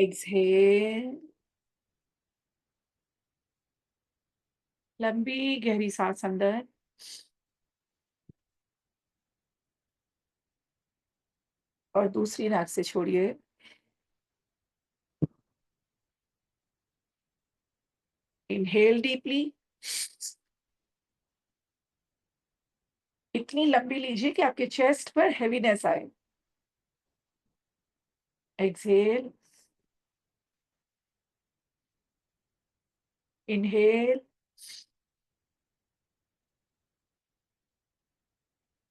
Exhale, लंबी गहरी सांस अंदर और दूसरी नाक से छोड़िए। इनहेल डीपली, इतनी लंबी लीजिए कि आपके चेस्ट पर हेवीनेस आए। Exhale, inhale,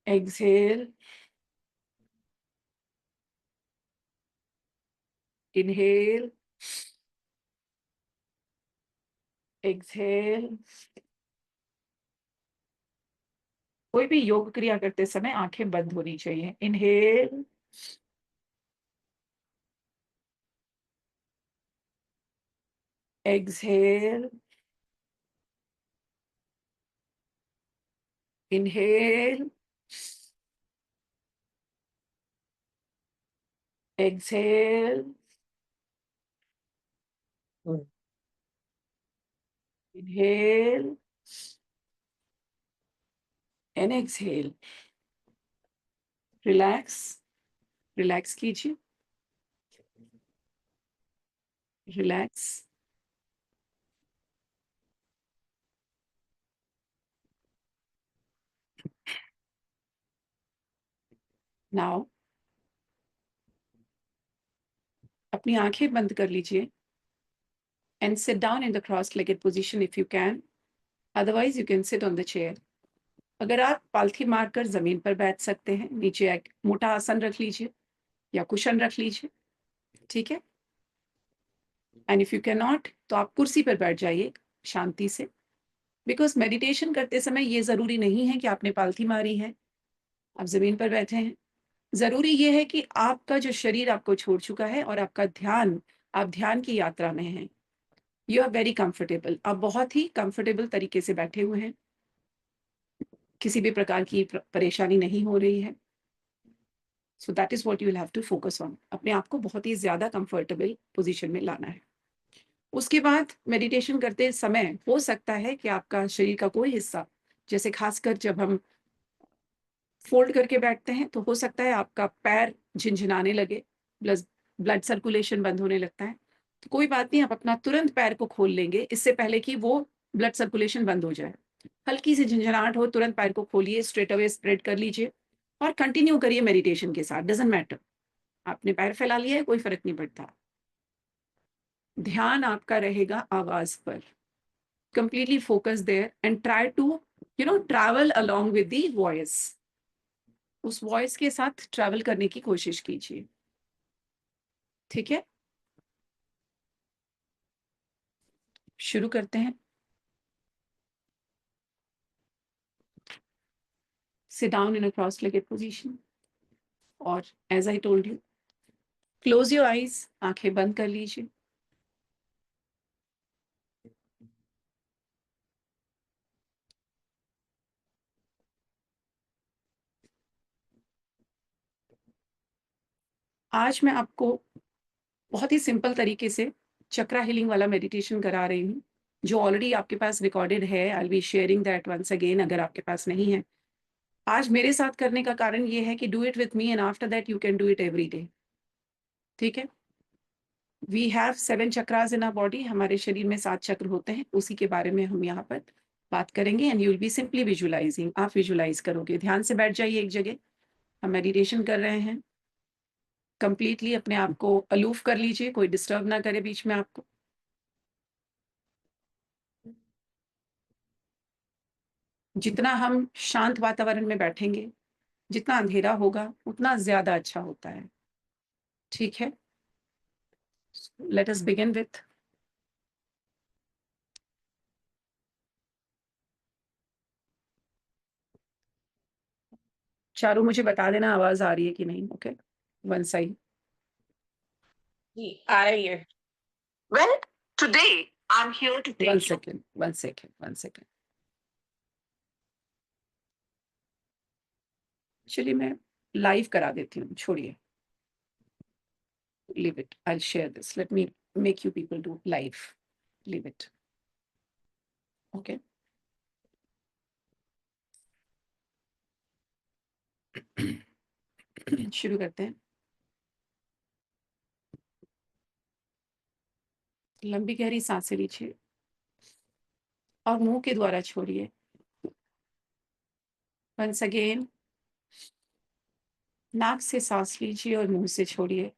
exhale, inhale, exhale. कोई भी योग क्रिया करते समय आंखें बंद होनी चाहिए। Inhale, exhale, inhale, exhale, inhale and exhale. Relax, relax कीजिए, रिलैक्स। नाउ अपनी आंखें बंद कर लीजिए and sit down in the cross legged position if you can, otherwise you can sit on the chair. अगर आप पालथी मारकर जमीन पर बैठ सकते हैं, नीचे एक मोटा आसन रख लीजिए या कुशन रख लीजिए, ठीक है। And if you can not, तो आप कुर्सी पर बैठ जाइए शांति से, बिकॉज मेडिटेशन करते समय ये जरूरी नहीं है कि आपने पालथी मारी है, आप जमीन पर बैठे हैं। जरूरी ये है कि आपका जो शरीर आपको छोड़ चुका है और आपका ध्यान, आप ध्यान की यात्रा में हैं। यू आर वेरी कंफर्टेबल, आप बहुत ही कंफर्टेबल तरीके से बैठे हुए हैं, किसी भी प्रकार की परेशानी नहीं हो रही है। So that is what you will have to focus on, अपने आप को बहुत ही ज्यादा कंफर्टेबल पोजीशन में लाना है। उसके बाद मेडिटेशन करते समय हो सकता है कि आपका शरीर का कोई हिस्सा, जैसे खासकर जब हम फोल्ड करके बैठते हैं, तो हो सकता है आपका पैर झिनझिनाने लगे, ब्लड ब्लड सर्कुलेशन बंद होने लगता है। तो कोई बात नहीं, आप अपना तुरंत पैर को खोल लेंगे इससे पहले कि वो ब्लड सर्कुलेशन बंद हो जाए। हल्की सी झंझनाहट हो, तुरंत पैर को खोलिए, स्ट्रेट अवे स्प्रेड कर लीजिए और कंटिन्यू करिए मेडिटेशन के साथ। डजंट मैटर, आपने पैर फैला लिया है, कोई फर्क नहीं पड़ता। ध्यान आपका रहेगा आवाज पर, completely focus there and try to travel along with the voice. उस वॉइस के साथ ट्रैवल करने की कोशिश कीजिए, ठीक है। शुरू करते हैं। Sit down in a cross legged position और as I told you, close your eyes, आंखें बंद कर लीजिए। आज मैं आपको बहुत ही सिंपल तरीके से चक्रा हीलिंग वाला मेडिटेशन करा रही हूँ, जो ऑलरेडी आपके पास रिकॉर्डेड है। I will be sharing that once again, अगर आपके पास नहीं है। आज मेरे साथ करने का कारण ये है कि do it with me and after that you can do it every day, ठीक है। We have 7 chakras in our body, हमारे शरीर में 7 चक्र होते हैं, उसी के बारे में हम यहाँ पर बात करेंगे। And you will be simply visualising, आप विजुअलाइज करोगे। ध्यान से बैठ जाइए एक जगह, हम मेडिटेशन कर रहे हैं। कंप्लीटली अपने आप को अलूफ कर लीजिए, कोई डिस्टर्ब ना करे बीच में आपको। जितना हम शांत वातावरण में बैठेंगे, जितना अंधेरा होगा, उतना ज्यादा अच्छा होता है, ठीक है। Let us begin with, Charu मुझे बता देना आवाज आ रही है कि नहीं। Okay, one side. जी आ रही है। Well, today I'm here to one take you. Second, one second, one second. चलिए मैं लाइव करा देती हूँ, छोड़िए। leave it. I'll share this. Let me make you people do live. Leave it. Okay. शुरू करते हैं. लंबी गहरी सांसें लीजिए और मुंह के द्वारा छोड़िए. Once again, नाक से सांस लीजिए और मुंह से छोड़िए.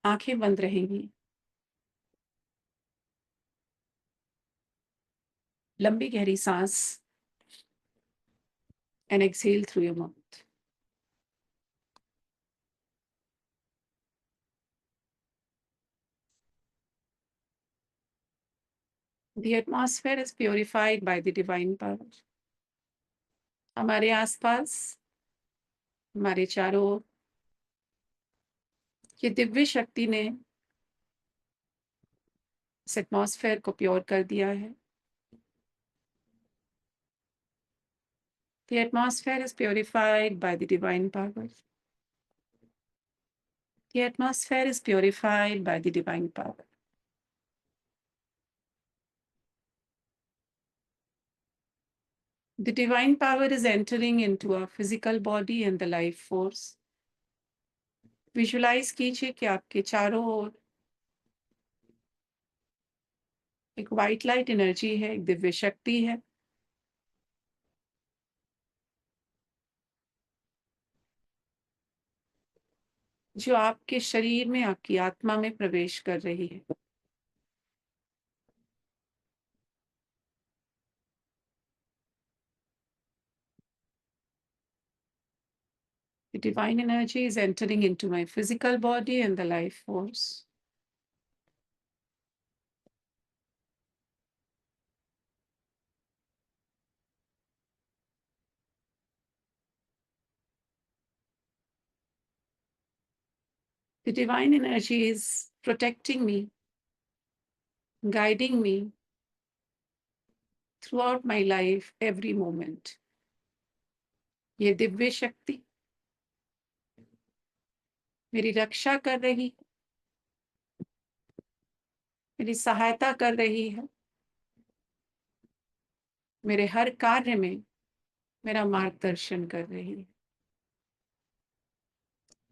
आंखें बंद रहेंगी. लंबी गहरी सांस and exhale through your mouth. The atmosphere is purified by the divine power. हमारे आसपास, हमारे चारों ओर ये दिव्य शक्ति ने इस एटमॉस्फेयर को प्योर कर दिया है. The atmosphere is purified by the divine power. The atmosphere is purified by the divine power. The divine power is entering into our physical body and the life force. Visualize कीजिए कि आपके चारों ओर एक white light energy है, एक दिव्य शक्ति है. जो आपके शरीर में, आपकी आत्मा में प्रवेश कर रही है. The divine energy is entering into my physical body and the life force. The divine energy is protecting me, guiding me throughout my life, every moment. ये दिव्य शक्ति मेरी रक्षा कर रही, मेरी सहायता कर रही है. मेरे हर कार्य में मेरा मार्गदर्शन कर रही है.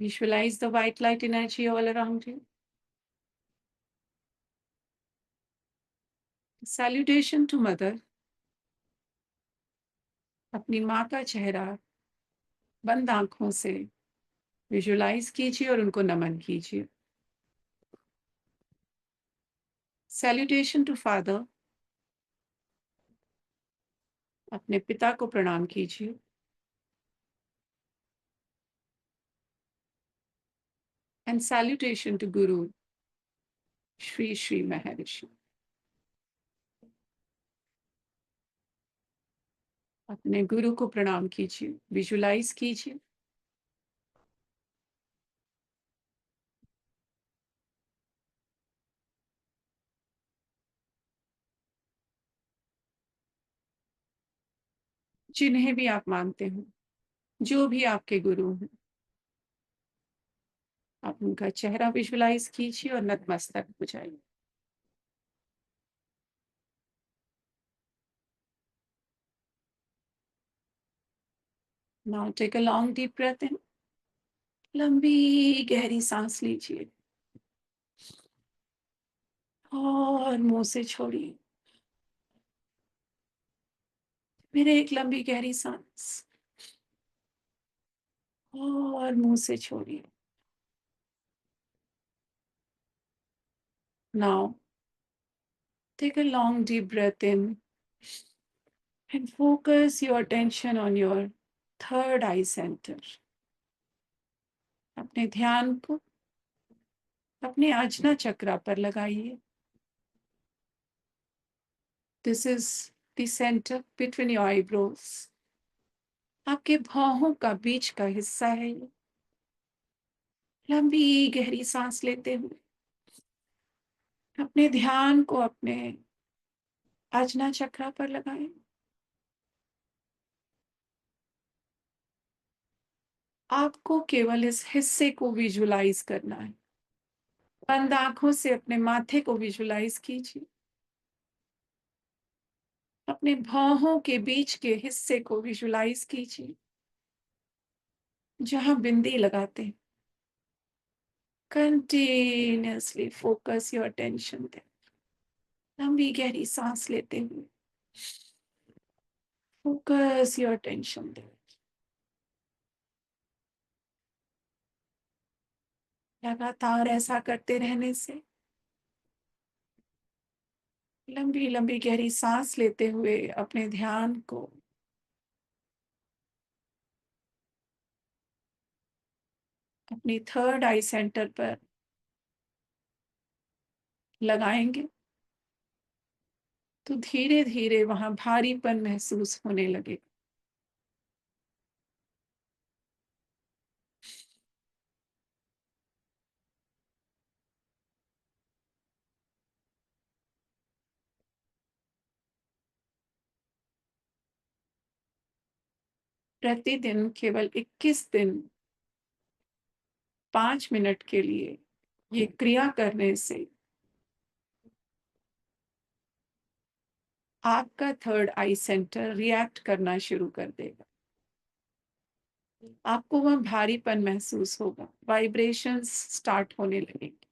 Visualize the white light energy all around you. Salutation to mother. अपनी माँ का चेहरा बंद आंखों से विजुलाइज कीजिए और उनको नमन कीजिए. Salutation to father. अपने पिता को प्रणाम कीजिए. And salutation to Guru, Shri Shri Maharishi. अपने गुरु को प्रणाम कीजिए, विजुलाइज कीजिए. जिन्हें भी आप मानते हो, जो भी आपके गुरु हैं, आप उनका चेहरा विजुलाइज कीजिए और नतमस्तक हो जाइए. Now take a long deep breath in. लंबी गहरी सांस लीजिए और मुंह से छोड़िए. मेरे एक लंबी गहरी सांस और मुंह से छोड़िए. Now take a long deep breath in and focus your attention on your third eye center. अपने ध्यान को अपने आज्ञा चक्रा पर लगाइए. This is the center between your eyebrows. आपके भौहों का बीच का हिस्सा है ये. लंबी गहरी सांस लेते हुए अपने ध्यान को अपने आज्ञा चक्रा पर लगाएं. आपको केवल इस हिस्से को विजुलाइज करना है। बंद आंखों से अपने माथे को विजुलाइज कीजिए। अपने भौहों के बीच के हिस्से को विजुलाइज कीजिए, जहां बिंदी लगाते हैं। Continuously focus your attention there. लंबी गहरी सांस लेते हुए फोकस योर अटेंशन देयर। लगातार ऐसा करते रहने से लंबी लंबी गहरी सांस लेते हुए अपने ध्यान को अपनी थर्ड आई सेंटर पर लगाएंगे तो धीरे धीरे वहां भारीपन महसूस होने लगे। प्रतिदिन केवल 21 दिन 5 मिनट के लिए ये क्रिया करने से आपका थर्ड आई सेंटर रिएक्ट करना शुरू कर देगा। आपको वह भारीपन महसूस होगा, वाइब्रेशंस स्टार्ट होने लगेंगे।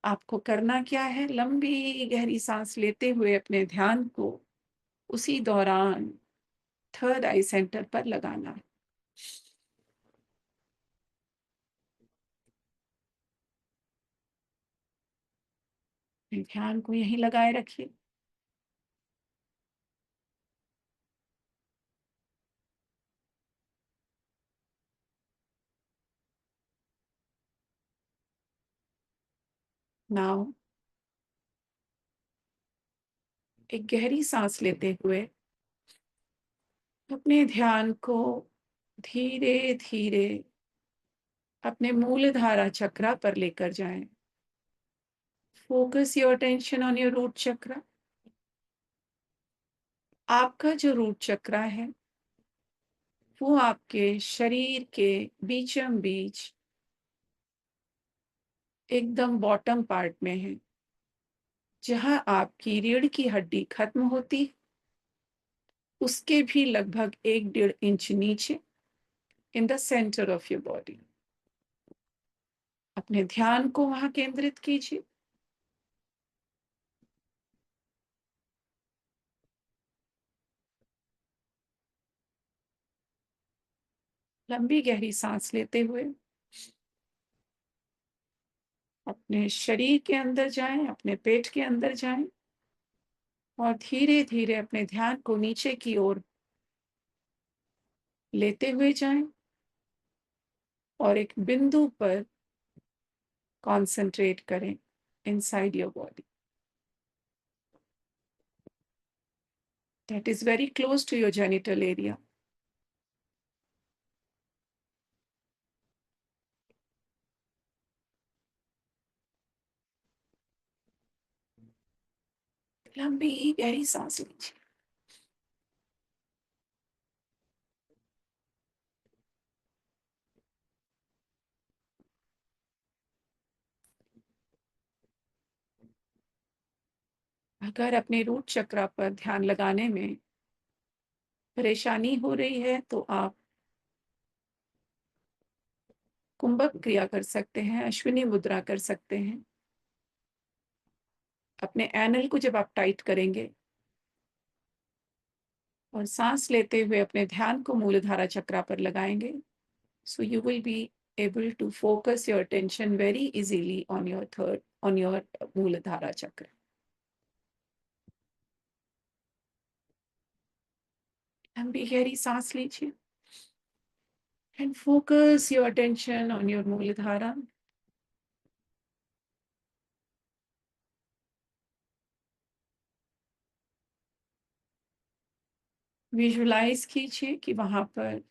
आपको करना क्या है? लंबी गहरी सांस लेते हुए अपने ध्यान को उसी दौरान थर्ड आई सेंटर पर लगाना है। अपने ध्यान को यहीं लगाए रखिए। नाउ एक गहरी सांस लेते हुए अपने ध्यान को धीरे धीरे अपने मूलाधार चक्र पर लेकर जाएं। Focus your attention on your root chakra. आपका जो रूट चक्र है वो आपके शरीर के बीचम बीच एकदम बॉटम पार्ट में है, जहां आपकी रीढ़ की हड्डी खत्म होती, उसके भी लगभग 1-1.5 इंच नीचे, in the centre of your body. अपने ध्यान को वहां केंद्रित कीजिए। लंबी गहरी सांस लेते हुए अपने शरीर के अंदर जाएं, अपने पेट के अंदर जाएं और धीरे धीरे अपने ध्यान को नीचे की ओर लेते हुए जाएं और एक बिंदु पर कंसंट्रेट करें inside your body that is very close to your genital area. लंबी गहरी सांस लीजिए। अगर अपने रूट चक्र पर ध्यान लगाने में परेशानी हो रही है तो आप कुंभक क्रिया कर सकते हैं, अश्विनी मुद्रा कर सकते हैं। अपने एनल को जब आप टाइट करेंगे और सांस लेते हुए अपने ध्यान को मूलाधार चक्र पर लगाएंगे, so you will be able to focus your attention very easily on your मूलाधार चक्र। लंबी गहरी सांस लीजिए and focus your attention on your मूलाधार। विजुलाइज कीजिए कि वहां पर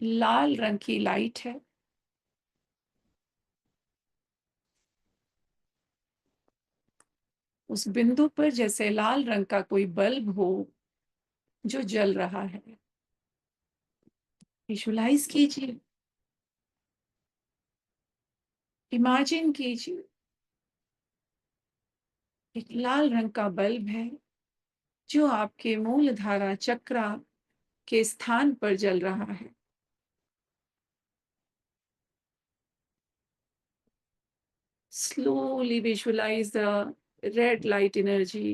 लाल रंग की लाइट है। उस बिंदु पर जैसे लाल रंग का कोई बल्ब हो जो जल रहा है। विजुलाइज कीजिए, इमेजिन कीजिए एक लाल रंग का बल्ब है जो आपके मूलधारा चक्रा के स्थान पर जल रहा है। Slowly visualize the red light energy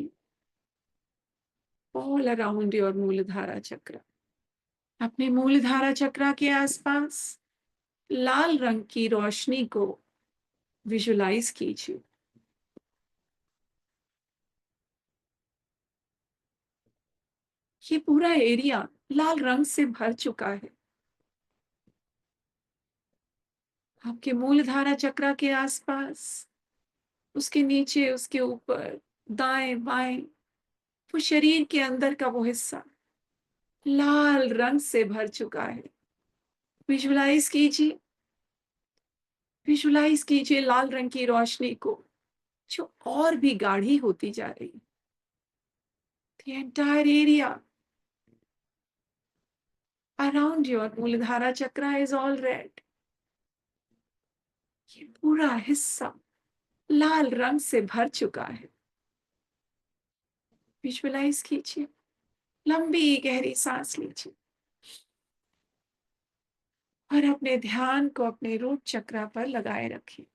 all around your मूलधारा चक्र। अपने मूलधारा चक्र के आसपास लाल रंग की रोशनी को विजुलाइज कीजिए। ये पूरा एरिया लाल रंग से भर चुका है। आपके मूलधारा चक्र के आसपास, उसके नीचे, उसके ऊपर, दाएं बाएं, वो शरीर के अंदर का वो हिस्सा लाल रंग से भर चुका है। विजुलाइज कीजिए, विजुलाइज कीजिए लाल रंग की रोशनी को जो और भी गाढ़ी होती जा रही है। The entire area around your मूलधारा चक्र is all red। ये पूरा हिस्सा लाल रंग से भर चुका है। विजुलाइज कीजिए, लंबी गहरी सांस लीजिए और अपने ध्यान को अपने रूट चक्र पर लगाए रखिए।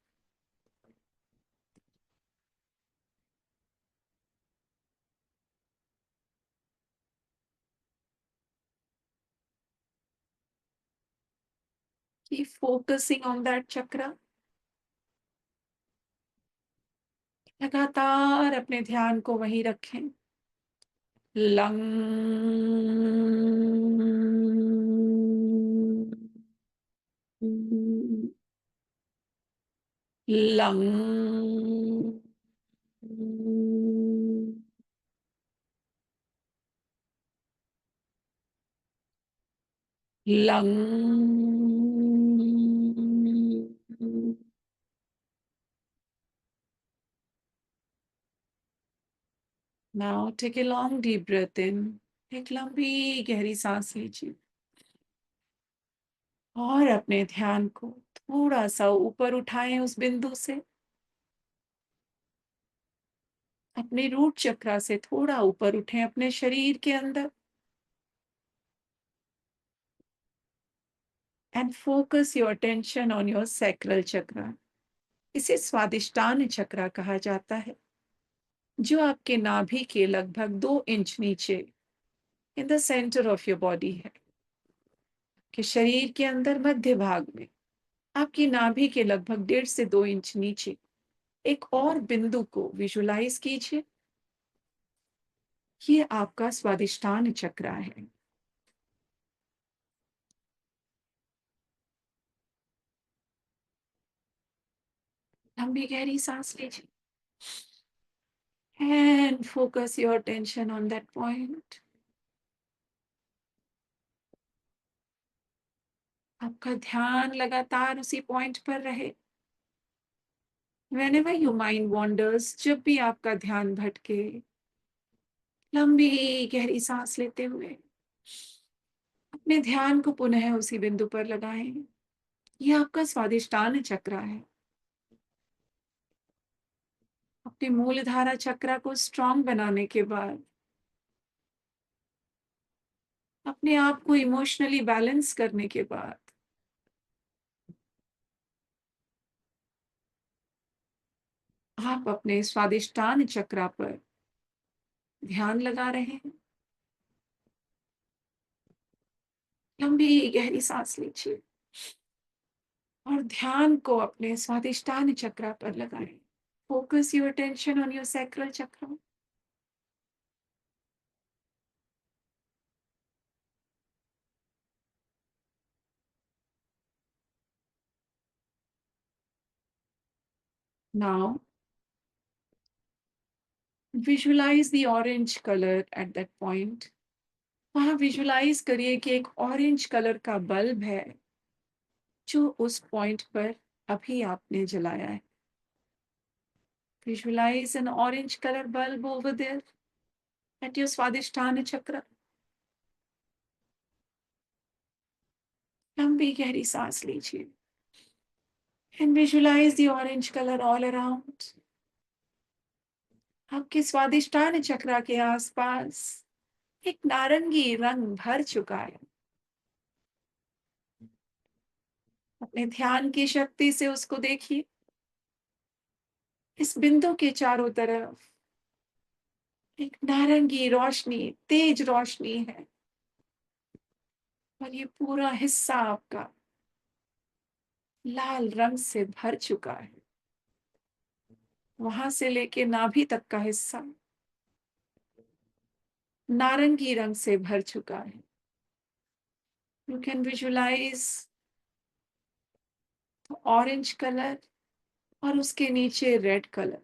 Keep focusing on that chakra। लगातार अपने ध्यान को वहीं रखें। Lung lung lung. Now take a long deep breath in। एक लंबी गहरी सांस लीजिए और अपने ध्यान को थोड़ा सा ऊपर उठाएं उस बिंदु से। अपने रूट चक्र से थोड़ा ऊपर उठें अपने शरीर के अंदर and focus your attention on your sacral चक्र। इसे स्वादिष्टान चक्र कहा जाता है, जो आपके नाभि के लगभग 2 इंच नीचे in the centre of your body है। कि शरीर के अंदर मध्य भाग में आपकी नाभि के लगभग 1.5 से 2 इंच नीचे एक और बिंदु को विजुलाइज कीजिए। ये आपका स्वादिष्टान चक्र है। लंबी गहरी सांस लीजिए and focus your attention on that point। आपका ध्यान लगातार उसी पॉइंट पर रहे। Whenever your mind wanders, जब भी आपका ध्यान भटके, लंबी गहरी सांस लेते हुए अपने ध्यान को पुनः उसी बिंदु पर लगाएं। यह आपका स्वादिष्टान चक्र है। अपने मूलधारा चक्र को स्ट्रांग बनाने के बाद, अपने आप को इमोशनली बैलेंस करने के बाद, आप अपने स्वादिष्टान चक्र पर ध्यान लगा रहे हैं। लंबी गहरी सांस लीजिए और ध्यान को अपने स्वादिष्टान चक्र पर लगाएं। Focus your attention on your sacral chakra. Now visualize the orange colour at that point. वहां विजुलाइज करिए कि एक ऑरेंज कलर का बल्ब है जो उस पॉइंट पर अभी आपने जलाया है। Visualize an orange color bulb over there at your Swadhisthana chakra। लंबी गहरी सांस लीजिए and visualize the orange color all around. आपके स्वादिष्टान चक्रा के आसपास एक नारंगी रंग भर चुका है। अपने ध्यान की शक्ति से उसको देखिए। इस बिंदु के चारों तरफ एक नारंगी रोशनी, तेज रोशनी है और ये पूरा हिस्सा आपका लाल रंग से भर चुका है। वहां से लेके नाभि तक का हिस्सा नारंगी रंग से भर चुका है। You can visualize orange colour और उसके नीचे रेड कलर।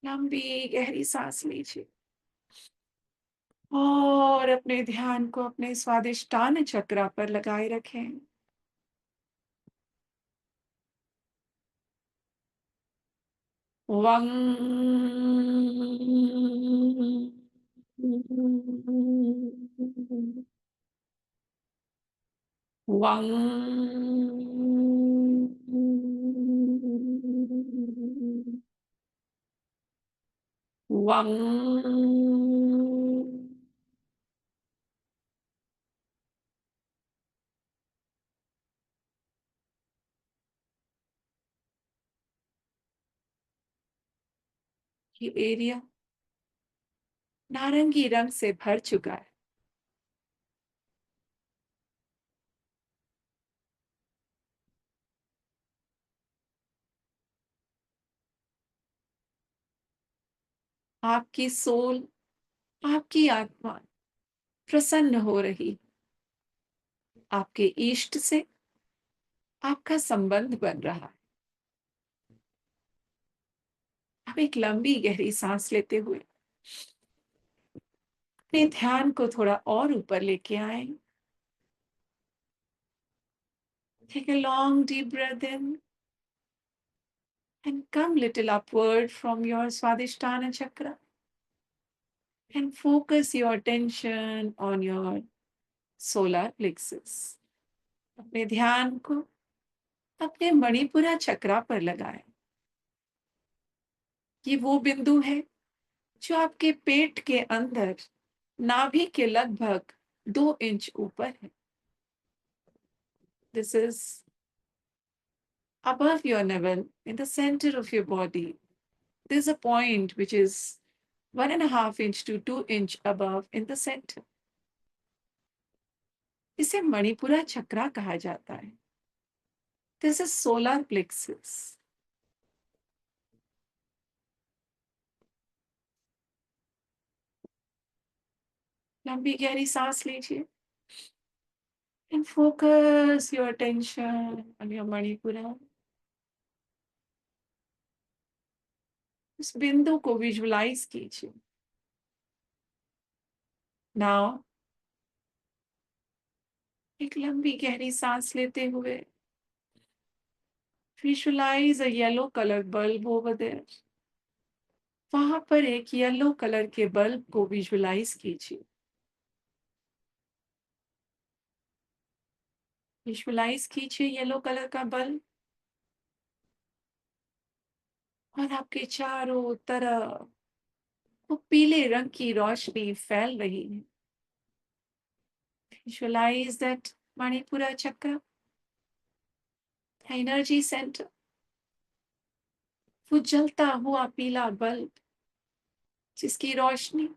लंबी गहरी सांस लीजिए और अपने ध्यान को अपने स्वादिष्टान चक्रा पर लगाए रखें। वं वं वं ये एरिया नारंगी रंग से भर चुका है। आपकी सोल, आपकी आत्मा प्रसन्न हो रही। आपके इष्ट से आपका संबंध बन रहा है। आप एक लंबी गहरी सांस लेते हुए अपने ध्यान को थोड़ा और ऊपर लेके आए। Take a long deep breath in and come little upward from your Swadhisthana chakra and focus your attention on your solar plexus. अपने ध्यान को अपने मणिपुरा चक्रा पर लगाएं। ये वो बिंदु है जो आपके पेट के अंदर नाभि के लगभग 2 इंच ऊपर है। This is above your navel, in the center of your body. There's a point which is 1.5 inch to 2 inch above in the center. इसे मणिपुरा चक्रा कहा जाता है। This is solar plexus. लंबी गहरी सांस लीजिए and focus your attention on your Manipura. इस बिंदु को विजुलाइज कीजिए। Now, एक लंबी गहरी सांस लेते हुए visualize a yellow color bulb over there. वहां पर एक येलो कलर के बल्ब को विजुलाइज कीजिए। विजुलाइज कीजिए येलो कलर का बल्ब और आपके चारों तरफ वो पीले रंग की रोशनी फैल रही है। Visualize that Manipura chakra, energy centre, वो जलता हुआ पीला बल्ब जिसकी रोशनी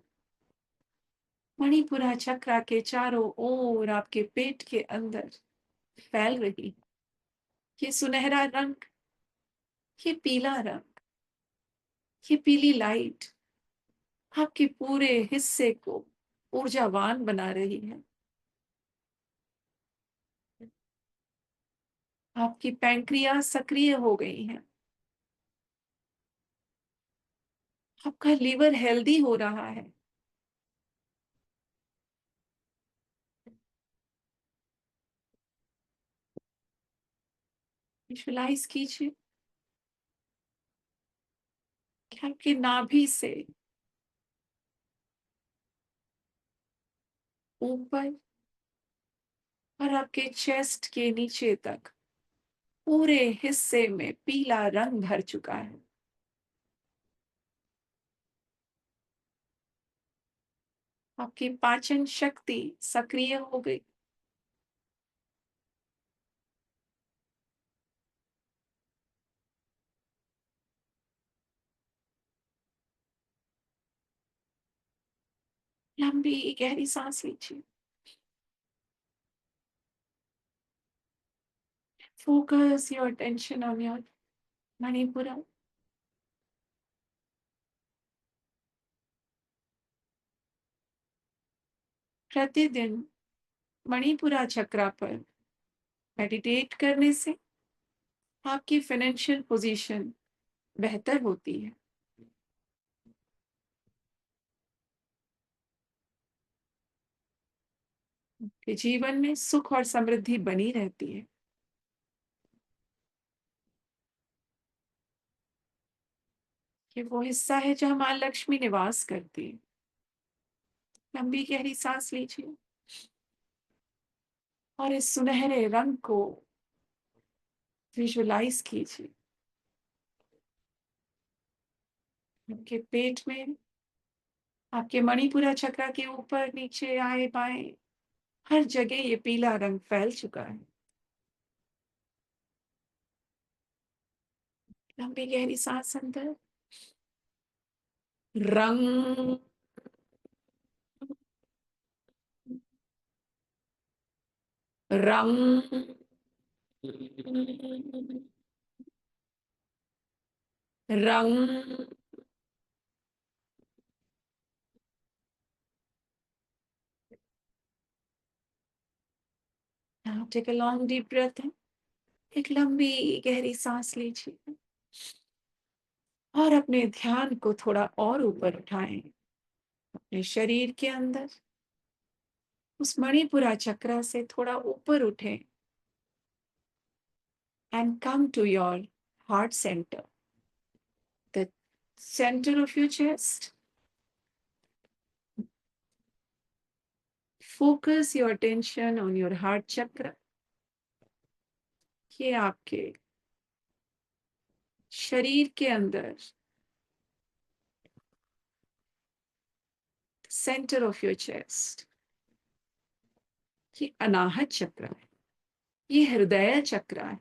मणिपुरा चक्रा के चारों ओर आपके पेट के अंदर फैल रही। ये सुनहरा रंग, ये पीला रंग, ये पीली लाइट आपके पूरे हिस्से को ऊर्जावान बना रही है। आपकी पैंक्रियास सक्रिय हो गई है। आपका लीवर हेल्दी हो रहा है। विजुलाइज कीजिए कि आपकी नाभि से ऊपर और आपके चेस्ट के नीचे तक पूरे हिस्से में पीला रंग भर चुका है। आपकी पाचन शक्ति सक्रिय हो गई। लंबी गहरी सांस लीजिए। Focus your attention on your Manipura. प्रतिदिन मणिपुरा चक्रा पर मेडिटेट करने से आपकी फाइनेंशियल पोजीशन बेहतर होती है। आपके जीवन में सुख और समृद्धि बनी रहती है। ये वो हिस्सा है जहाँ माँ लक्ष्मी निवास करती है। लंबी गहरी सांस लीजिए और इस सुनहरे रंग को विजुलाइज कीजिए। आपके पेट में, आपके मणिपुरा चक्रा के ऊपर, नीचे, आए बाएं, हर जगह ये पीला रंग फैल चुका है। लंबी गहरी सांस अंदर। रंग, रंग, रंग। Now take a long deep breath in. एक लंबी गहरी सांस लीजिए और अपने ध्यान को थोड़ा और ऊपर उठाएं। अपने शरीर के अंदर उस मणिपुरा चक्रा से थोड़ा ऊपर उठें and come to your heart center, the center of your chest. Focus your attention on your heart chakra. ये आपके शरीर के अंदर सेंटर ऑफ योर चेस्ट, ये अनाहत चक्र है, ये हृदय चक्र है।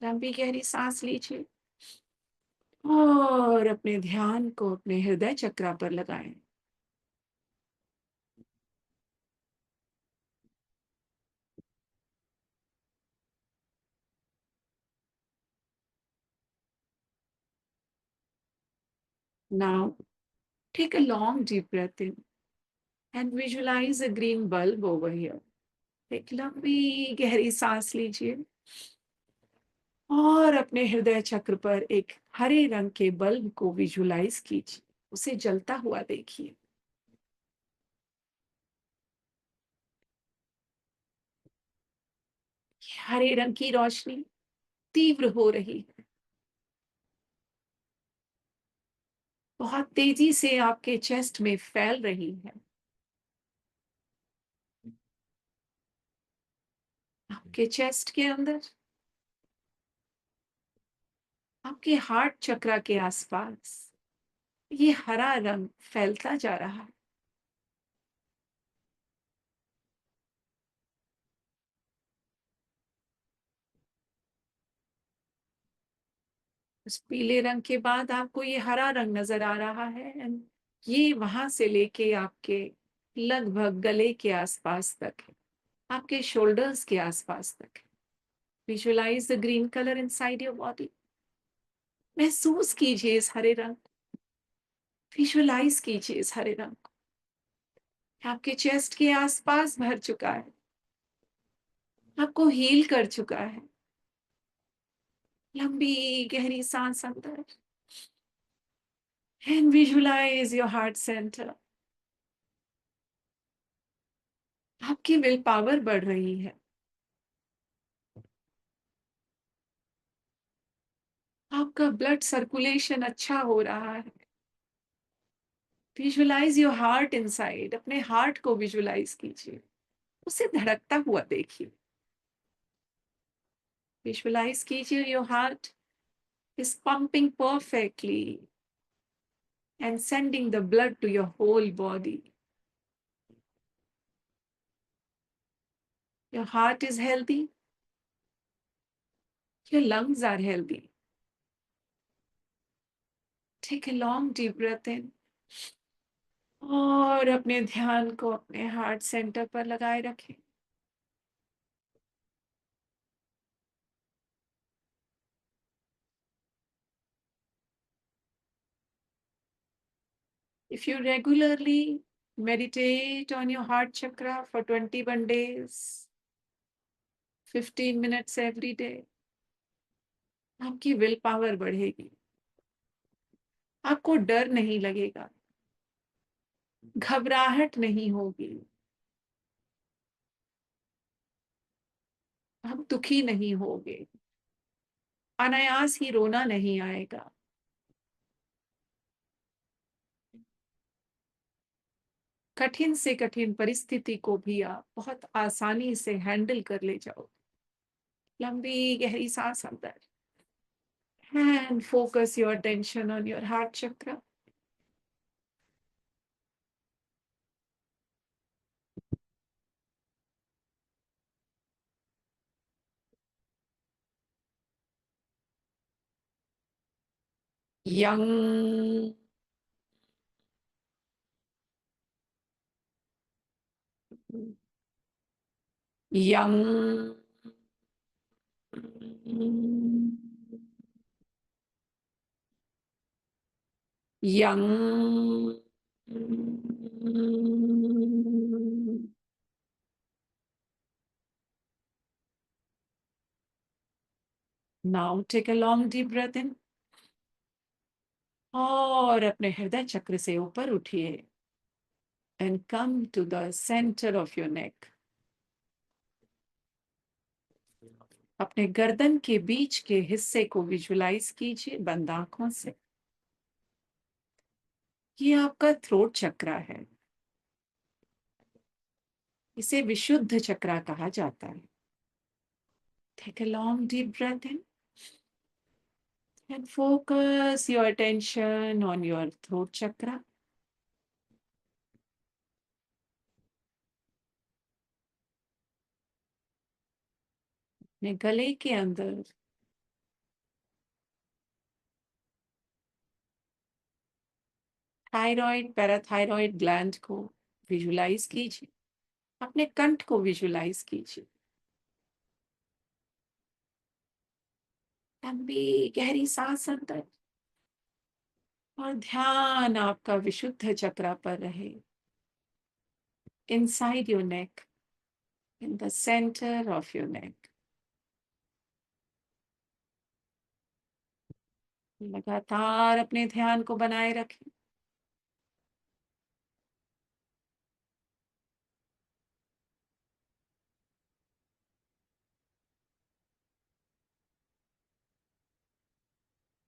लंबी गहरी सांस लीजिए और अपने ध्यान को अपने हृदय चक्र पर लगाएं। Now take a long deep breath in and visualize a green bulb over here. एक लंबी गहरी सांस लीजिए और अपने हृदय चक्र पर एक हरे रंग के बल्ब को विजुलाइज कीजिए, उसे जलता हुआ देखिए। हरे रंग की रोशनी तीव्र हो रही है, बहुत तेजी से आपके चेस्ट में फैल रही है। आपके चेस्ट के अंदर, आपके हार्ट चक्र के आसपास ये हरा रंग फैलता जा रहा है। उस पीले रंग के बाद आपको ये हरा रंग नजर आ रहा है एंड ये वहां से लेके आपके लगभग गले के आसपास तक है, आपके शोल्डर्स के आसपास तक है। Visualize the green colour inside your body. महसूस कीजिए इस हरे रंग, विजुलाइज कीजिए इस हरे रंग को। आपके चेस्ट के आसपास भर चुका है, आपको हील कर चुका है। लंबी गहरी सांस अंदर and visualize your heart centre. आपकी विल पावर बढ़ रही है, आपका ब्लड सर्कुलेशन अच्छा हो रहा है। विजुलाइज योर हार्ट इनसाइड, अपने हार्ट को विजुलाइज कीजिए। उसे धड़कता हुआ देखिए। विजुअलाइज कीजिए your heart is pumping perfectly and sending the blood to your whole body. Your heart is healthy. Your lungs are healthy. Take a long deep breath in. और अपने ध्यान को अपने हार्ट सेंटर पर लगाए रखें। If you regularly meditate on your heart chakra for 21 days, 15 minutes every day, आपकी will power बढ़ेगी। आपको डर नहीं लगेगा, घबराहट नहीं होगी, आप दुखी नहीं होगे, अनायास ही रोना नहीं आएगा। कठिन से कठिन परिस्थिति को भी आप बहुत आसानी से हैंडल कर ले जाओ। लंबी गहरी सांस अंदर and focus your attention on your heart chakra. Young, young, young. Now take a long deep breath in और अपने हृदय चक्र से ऊपर उठिए and come to the center of your neck. अपने गर्दन के बीच के हिस्से को विजुलाइज कीजिए बंद आंखों से। ये आपका थ्रोट चक्रा है, इसे विशुद्ध चक्रा कहा जाता है। Take a long deep breath in and focus your attention on your throat chakra. अपने गले के अंदर थायराइड पैराथायराइड ग्लैंड को विजुलाइज कीजिए, अपने कंठ को विजुलाइज कीजिए। लंबी गहरी सांस अंदर और ध्यान आपका विशुद्ध चक्रा पर रहे। Inside your neck, in the center of your neck. लगातार अपने ध्यान को बनाए रखें।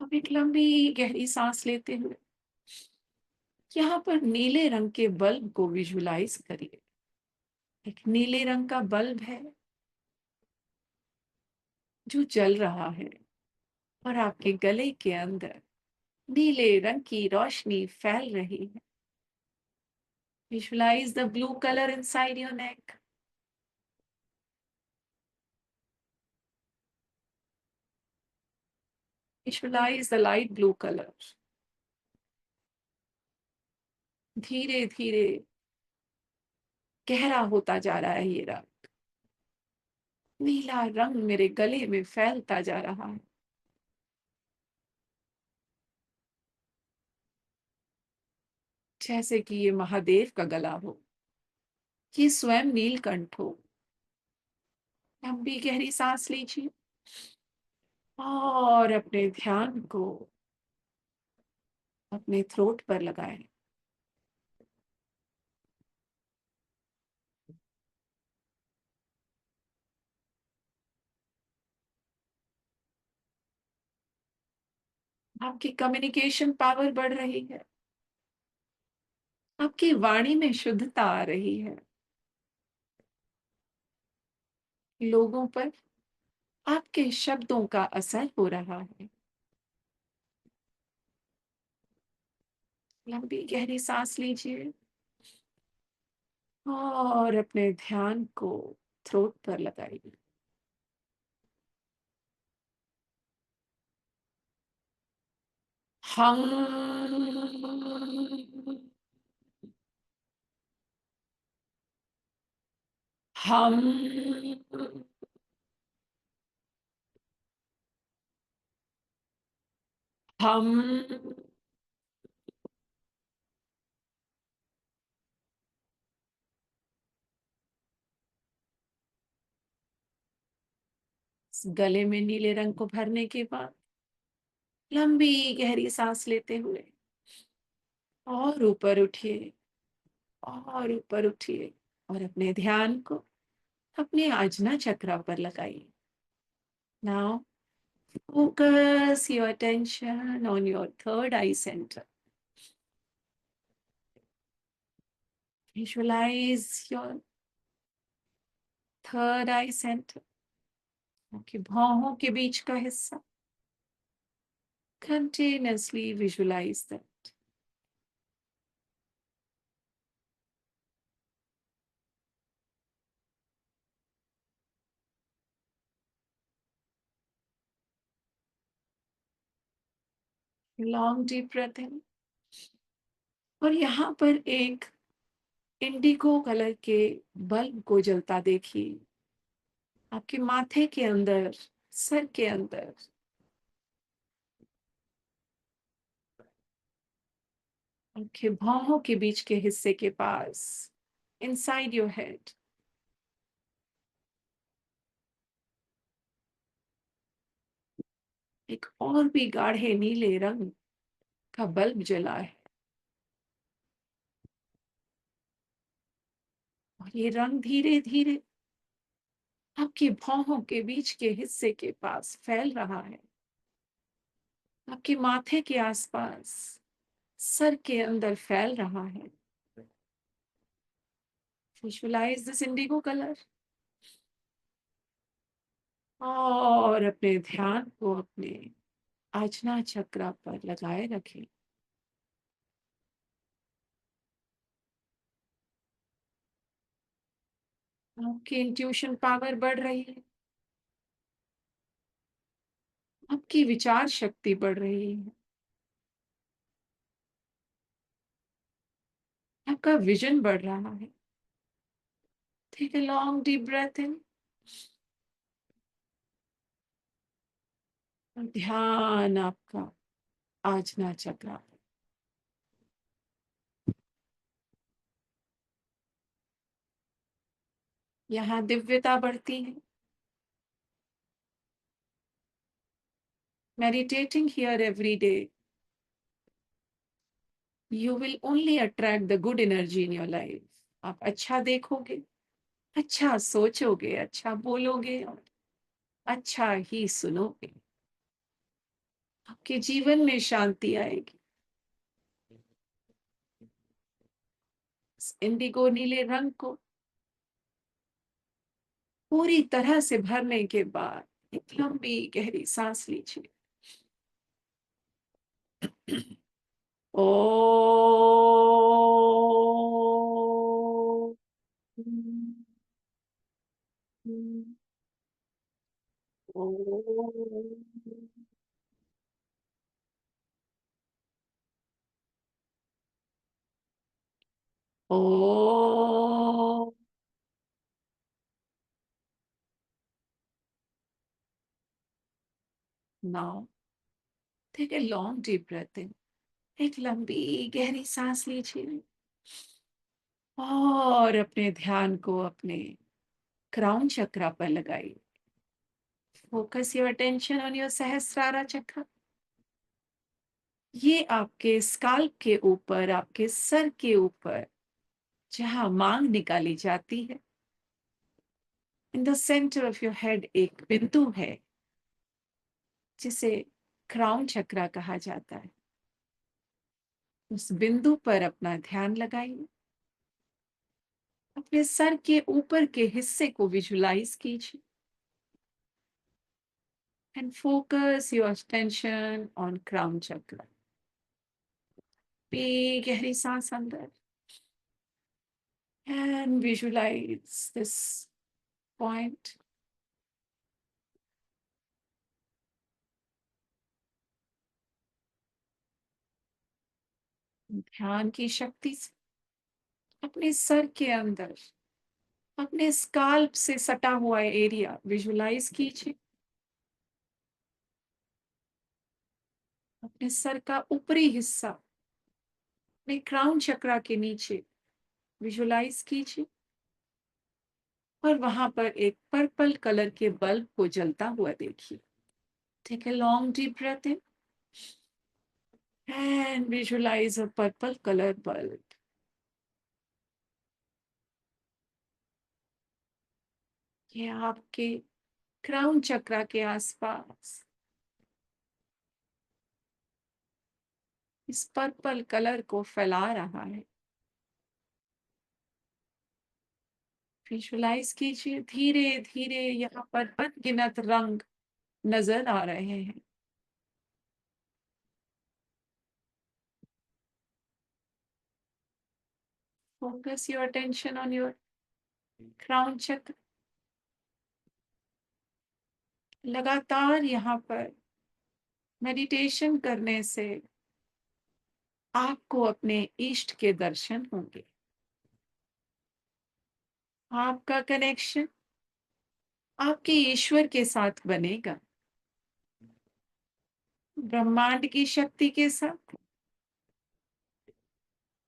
अब एक लंबी गहरी सांस लेते हुए यहाँ पर नीले रंग के बल्ब को विजुलाइज करिए। एक नीले रंग का बल्ब है जो जल रहा है और आपके गले के अंदर नीले रंग की रोशनी फैल रही है। Visualize the blue colour inside your neck. Visualize the light blue colour. धीरे धीरे गहरा होता जा रहा है ये रंग। नीला रंग मेरे गले में फैलता जा रहा है। जैसे कि ये महादेव का गला हो, ये स्वयं नीलकंठ हो। लंबी गहरी सांस लीजिए और अपने ध्यान को अपने थ्रोट पर लगाएं। आपकी कम्युनिकेशन पावर बढ़ रही है, आपकी वाणी में शुद्धता आ रही है। लोगों पर आपके शब्दों का असर हो रहा है। लंबी गहरी सांस लीजिए और अपने ध्यान को थ्रोट पर लगाइए। हम हम हम गले में नीले रंग को भरने के बाद लंबी गहरी सांस लेते हुए और ऊपर उठिए और ऊपर उठिए और अपने ध्यान को अपने आजना चक्रा पर लगाइए। Now focus your attention on your third eye center. Visualize your third eye center. आपकी भौहों के बीच का हिस्सा। Continuously visualize that. Long deep breath in. और यहाँ पर एक इंडिगो कलर के बल्ब को जलता देखिए। आपके माथे के अंदर, सर के अंदर। आपके भौहों के बीच के हिस्से के पास, inside your head. एक और भी गाढ़े नीले रंग का बल्ब जला है और ये रंग धीरे धीरे आपकी भौहों के बीच के हिस्से के पास फैल रहा है। आपके माथे के आसपास, सर के अंदर फैल रहा है। विजुअलाइज दिस इंडिगो कलर और अपने ध्यान को अपने आजना चक्रा पर लगाए रखें। आपकी इंट्यूशन पावर बढ़ रही है। आपकी विचार शक्ति बढ़ रही है। आपका विजन बढ़ रहा है। Take a long deep breath in और ध्यान आपका आजना चक्रा। यहाँ दिव्यता बढ़ती है। Meditating here every day, you will only attract the good energy in your life. आप अच्छा देखोगे, अच्छा सोचोगे, अच्छा बोलोगे और अच्छा ही सुनोगे। आपके जीवन में शांति आएगी। इस इंडिगो नीले रंग को पूरी तरह से भरने के बाद एक लंबी गहरी सांस लीजिए। ओ ओ now take a long deep breath in. एक लंबी गहरी सांस लीजिए और अपने ध्यान को अपने क्राउन चक्रा पर लगाइए। Focus your attention on your Sahasrara chakra. ये आपके स्काल्प के ऊपर, आपके सर के ऊपर जहां मांग निकाली जाती है, in the centre of your head एक बिंदु है जिसे क्राउन चक्रा कहा जाता है। उस बिंदु पर अपना ध्यान लगाइए। अपने सर के ऊपर के हिस्से को विजुलाइज कीजिए। and focus your attention on crown chakra. Big गहरी सांस अंदर and visualize this point. ध्यान की शक्ति से अपने सर के अंदर अपने स्काल्प से सटा हुआ एरिया विजुलाइज कीजिए। अपने सर का ऊपरी हिस्सा अपने क्राउन चक्रा के नीचे विजुलाइज कीजिए और वहां पर एक पर्पल कलर के बल्ब को जलता हुआ देखिए। Take a long deep breath in and visualize a purple color bulb. ये आपके क्राउन चक्रा के आसपास इस पर्पल कलर को फैला रहा है। विजुलाइज कीजिए धीरे धीरे यहाँ पर अनगिनत रंग नजर आ रहे हैं। Focus your attention on your crown chakra. लगातार यहाँ पर मेडिटेशन करने से आपको अपने इष्ट के दर्शन होंगे। आपका कनेक्शन आपके ईश्वर के साथ बनेगा, ब्रह्मांड की शक्ति के साथ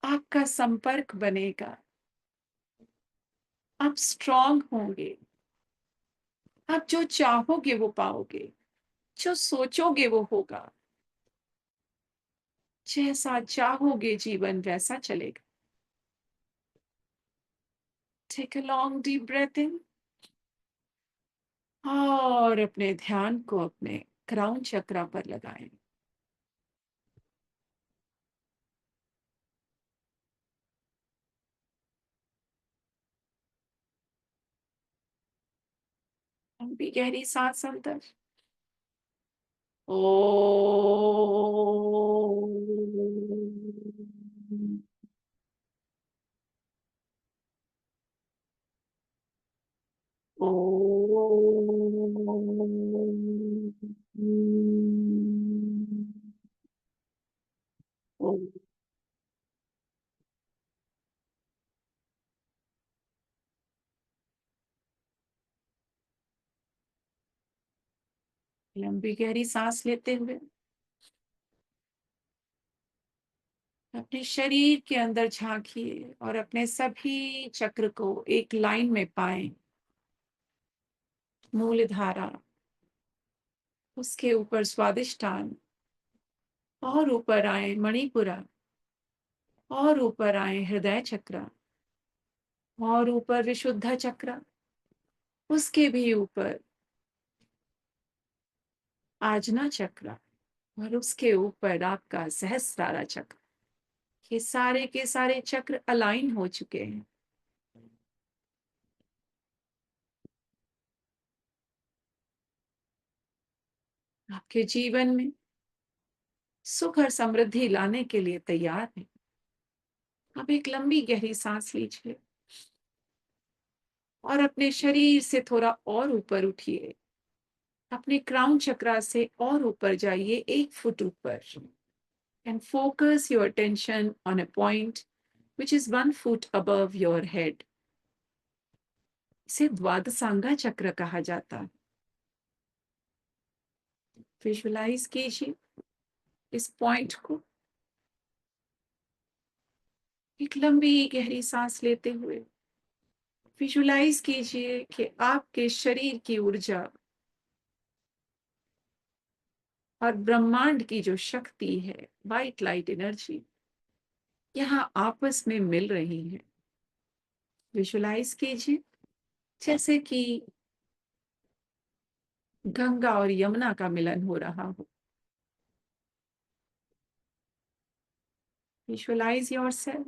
आपका संपर्क बनेगा। आप स्ट्रांग होंगे। आप जो चाहोगे वो पाओगे, जो सोचोगे वो होगा, जैसा चाहोगे जीवन वैसा चलेगा। Take a long deep breath in और अपने ध्यान को अपने क्राउन चक्रा पर लगाएं। लंबी गहरी सांस अंदर ओ लंबी गहरी सांस लेते हुए अपने शरीर के अंदर झांकिए और अपने सभी चक्र को एक लाइन में पाएं। मूलधारा, उसके ऊपर स्वादिष्ठान और ऊपर आए मणिपुरा और ऊपर आए हृदय चक्र और ऊपर विशुद्ध चक्र, उसके भी ऊपर आजना चक्र और उसके ऊपर आपका सहस्रारा चक्र। ये सारे के सारे चक्र अलाइन हो चुके हैं। आपके जीवन में सुख और समृद्धि लाने के लिए तैयार है। आप एक लंबी गहरी सांस लीजिए और अपने शरीर से थोड़ा और ऊपर उठिए। अपने क्राउन चक्रा से और ऊपर जाइए 1 फुट ऊपर and focus your attention on a point which is 1 foot above your head. इसे द्वादशांगा चक्र कहा जाता है। विजुलाइज कीजिए इस पॉइंट को। एक लंबी गहरी सांस लेते हुए विजुलाइज कीजिए कि आपके शरीर की ऊर्जा और ब्रह्मांड की जो शक्ति है, वाइट लाइट एनर्जी, यहाँ आपस में मिल रही है। विजुलाइज कीजिए जैसे कि गंगा और यमुना का मिलन हो रहा हो। Visualize yourself,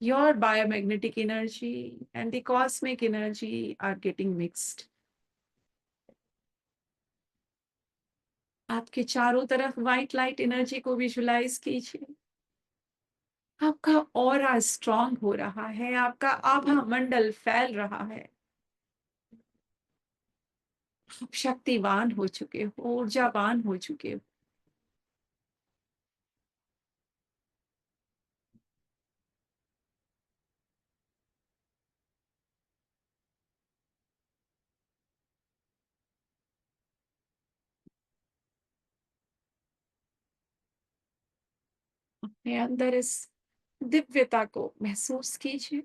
your biomagnetic energy and the cosmic energy are getting mixed. आपके चारों तरफ व्हाइट लाइट एनर्जी को विजुलाइज कीजिए। आपका ऑरा स्ट्रांग हो रहा है, आपका आभा मंडल फैल रहा है। आप शक्तिवान हो चुके हो, ऊर्जावान हो चुके हो। अपने अंदर इस दिव्यता को महसूस कीजिए।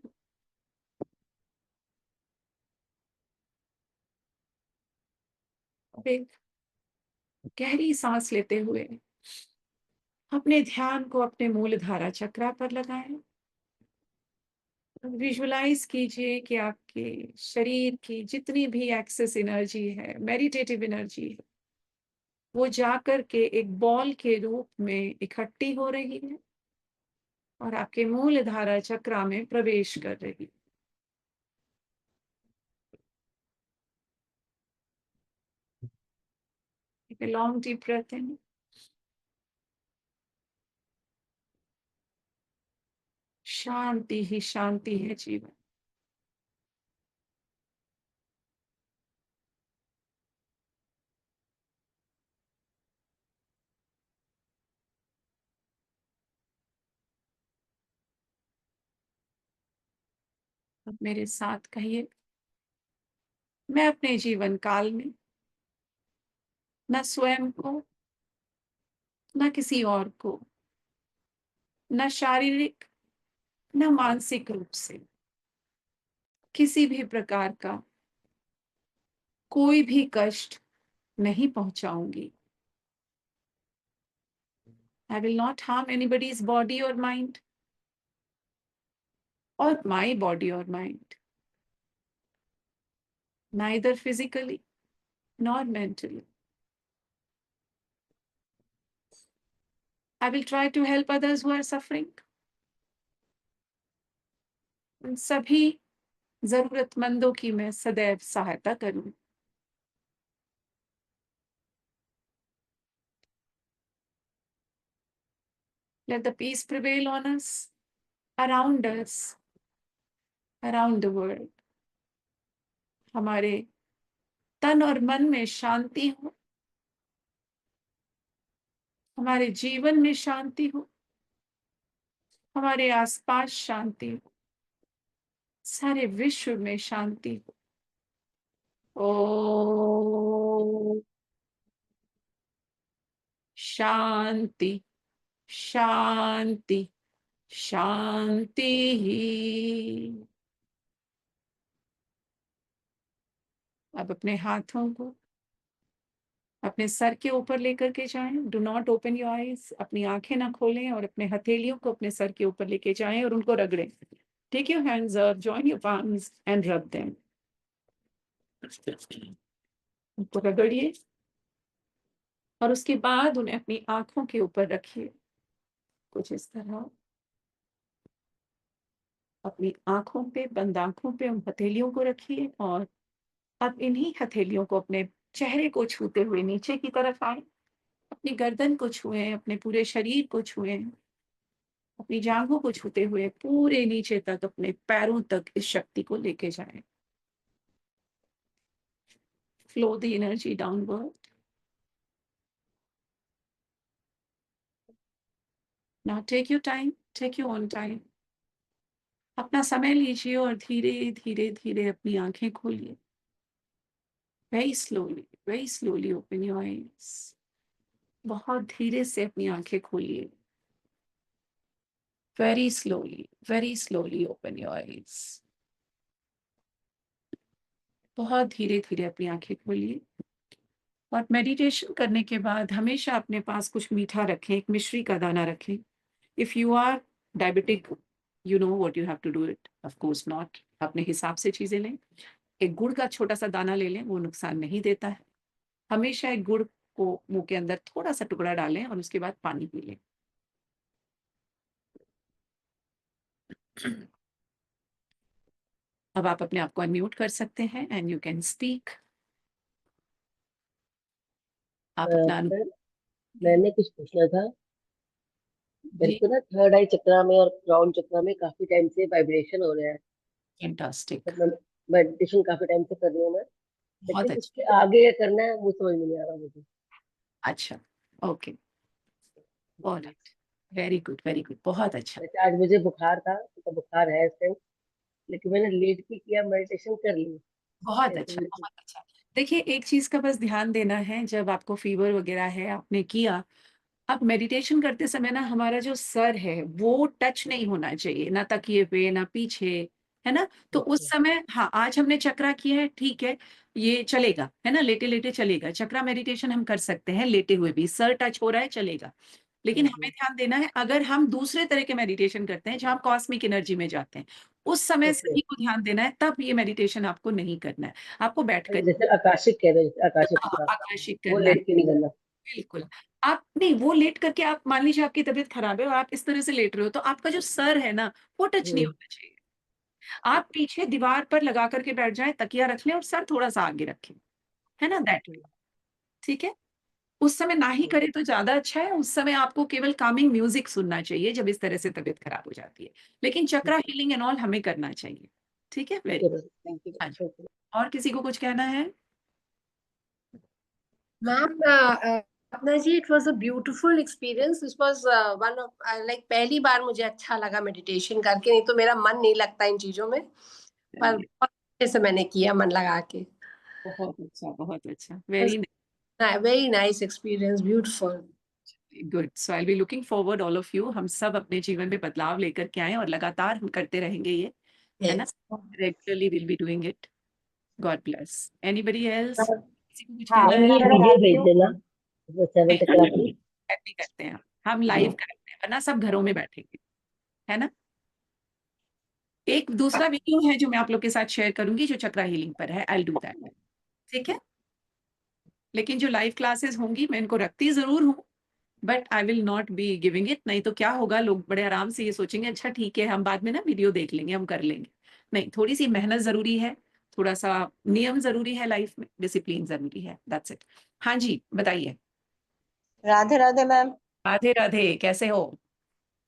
अब एक गहरी सांस लेते हुए अपने ध्यान को अपने मूलधारा चक्रा पर लगाएं। विजुलाइज कीजिए कि आपके शरीर की जितनी भी एक्सेस एनर्जी है, मेडिटेटिव एनर्जी है, वो जाकर के एक बॉल के रूप में इकट्ठी हो रही है और आपके मूलधारा चक्रा में प्रवेश कर रही है। Take a long deep breath in. शांति ही शांति है जीवन। अब मेरे साथ कहिए, मैं अपने जीवन काल में न स्वयं को, न किसी और को, न शारीरिक न मानसिक रूप से किसी भी प्रकार का कोई भी कष्ट नहीं पहुंचाऊंगी। I will not harm anybody's body or mind or my body or mind, neither physically nor mentally. I will try to help others who are suffering. उन सभी जरूरतमंदों की मैं सदैव सहायता करूं। Let the peace prevail on us, around the world. हमारे तन और मन में शांति हो, हमारे जीवन में शांति हो, हमारे आसपास शांति हो, सारे विश्व में शांति हो। ओ शांति शांति शांति। अब अपने हाथों को अपने सर के ऊपर लेकर के जाएं। Do not open your eyes. अपनी आंखें ना खोलें और अपने हथेलियों को अपने सर के ऊपर लेके जाएं और उनको रगड़ें। Take your hands up, join your palms and rub them. उनको रगड़िए और उसके बाद उन्हें अपनी आंखों के ऊपर रखिए, कुछ इस तरह। अपनी आंखों पे, बंद आंखों पे उन हथेलियों को रखिए और अब इन्हीं हथेलियों को अपने चेहरे को छूते हुए नीचे की तरफ आए। अपनी गर्दन को छुएं, अपने पूरे शरीर को छुएं, अपनी जांघों को छूते हुए पूरे नीचे तक, अपने पैरों तक इस शक्ति को लेके जाएं। Flow the energy downward. Now take your time, take your own time. अपना समय लीजिए और धीरे धीरे धीरे अपनी आंखें खोलिए। Very slowly open your eyes. बहुत धीरे से अपनी आंखें खोलिए। very slowly open your eyes. बहुत धीरे धीरे अपनी आंखें खोलिए और मेडिटेशन करने के बाद हमेशा अपने पास कुछ मीठा रखें, एक मिश्री का दाना रखें। If you are diabetic, you know what you have to do it, of course not. अपने हिसाब से चीजें लें। एक गुड़ का छोटा सा दाना ले लें, वो नुकसान नहीं देता है। हमेशा एक गुड़ को मुंह के अंदर थोड़ा सा टुकड़ा डालें और उसके बाद पानी पी लें। अब आप अपने आप को अनम्यूट कर सकते हैं एंड यू कैन स्पीक। आप अपना सर, अनुभव। मैंने कुछ पूछना था। मेरे जी, को ना थर्ड आई चक्रा में और क्राउन चक्रा में काफी टाइम से वाइब्रेशन हो रहा है। फैंटास्टिक, मतलब मैं मेडिटेशन काफी टाइम से कर रही हूँ मैं, बहुत लेकिन अच्छा। उसके आगे क्या करना है वो समझ में नहीं आ रहा मुझे। अच्छा, okay, alright, very good, very good, बहुत अच्छा। वैसे आज मुझे बुखार था, तो बुखार है इस टाइम, लेकिन मैंने लेट के किया, मेडिटेशन कर ली। बहुत ऐसे अच्छा, भी ठीक। बहुत अच्छा। देखिए, एक चीज का बस ध्यान देना है, जब आपको फीवर वगैरह है, आपने किया, अब मेडिटेशन करते समय ना हमारा जो सर है वो टच नहीं होना चाहिए, ना तकिए पे ना पीछे, है ना। तो उस अच्छा। समय, हाँ, आज हमने चक्रा किया है, ठीक है, ये चलेगा, है ना, लेटे लेटे चलेगा, चक्रा मेडिटेशन हम कर सकते हैं लेटे हुए भी, सर टच हो रहा है चलेगा। लेकिन हमें ध्यान देना है, अगर हम दूसरे तरह के मेडिटेशन करते हैं जहाँ हम कॉस्मिक एनर्जी में जाते हैं, उस समय ओके। सही को ध्यान देना है, तब ये मेडिटेशन आपको नहीं करना है, आपको बैठ कर, जैसे आकाशिक कह रहे हैं, जैसे आकाशिक हाँ, चक्रा, आकाशिक वो करना है। लेट के नहीं करना। बिल्कुल। आप नहीं, वो लेट करके, आप मान लीजिए आपकी तबीयत खराब है और आप इस तरह से लेट रहे हो, तो आपका जो सर है ना वो टच नहीं हम्म। होना चाहिए। आप पीछे दीवार पर लगा करके बैठ जाएं, तकिया रख लें और सर थोड़ा सा आगे रखें, है ना, दैट वे, ठीक है। उस समय ना ही करे तो ज्यादा अच्छा है, उस समय आपको केवल कामिंग म्यूजिक सुनना चाहिए जब इस तरह से तबीयत खराब हो जाती है, लेकिन चक्रा हीलिंग एंड ऑल हमें करना चाहिए, ठीक है, ठीक वेरी। है बस, थैंक यू। हाँ जी, और किसी को कुछ कहना है? मैम, अपना जी, it was a beautiful experience. This was one of, like, पहली बार मुझे अच्छा लगा मेडिटेशन करके, नहीं तो मेरा मन नहीं लगता इन चीजों में, पर चलिए, बहुत अच्छे से मैंने किया मन लगा के। बहुत अच्छा, बहुत अच्छा, very very nice experience, beautiful. Good. So I be looking forward all of you, हम सब अपने जीवन में बदलाव लेकर के आए और लगातार हम करते रहेंगे ये, है ना, yes. Regularly will be doing it. God bless. Anybody else, किसी को कुछ हाँ कहना है? मेरी मैं वीडियो बताती भेज हूँ। देना, वो सेवन चक्रा की। नहीं करते हैं, हम लाइव करते हैं, वरना सब घरों में बैठेंगे, है ना। एक दूसरा वीडियो है जो मैं आप लोग के साथ शेयर करूंगी, जो चक्रा हीलिंग पर है, आई डू दैट, ठीक है। लेकिन जो लाइव क्लासेस होंगी मैं इनको रखती जरूर हूँ, but I will not be giving it, नहीं तो क्या होगा, लोग बड़े आराम से ये सोचेंगे अच्छा ठीक है, हम बाद में ना वीडियो देख लेंगे, हम कर लेंगे। नहीं, थोड़ी सी मेहनत जरूरी है, थोड़ा सा नियम जरूरी है लाइफ में, डिसिप्लिन जरूरी है, दैट्स इट। हाँ जी, बताइए। राधे राधे मैम। राधे राधे, कैसे हो?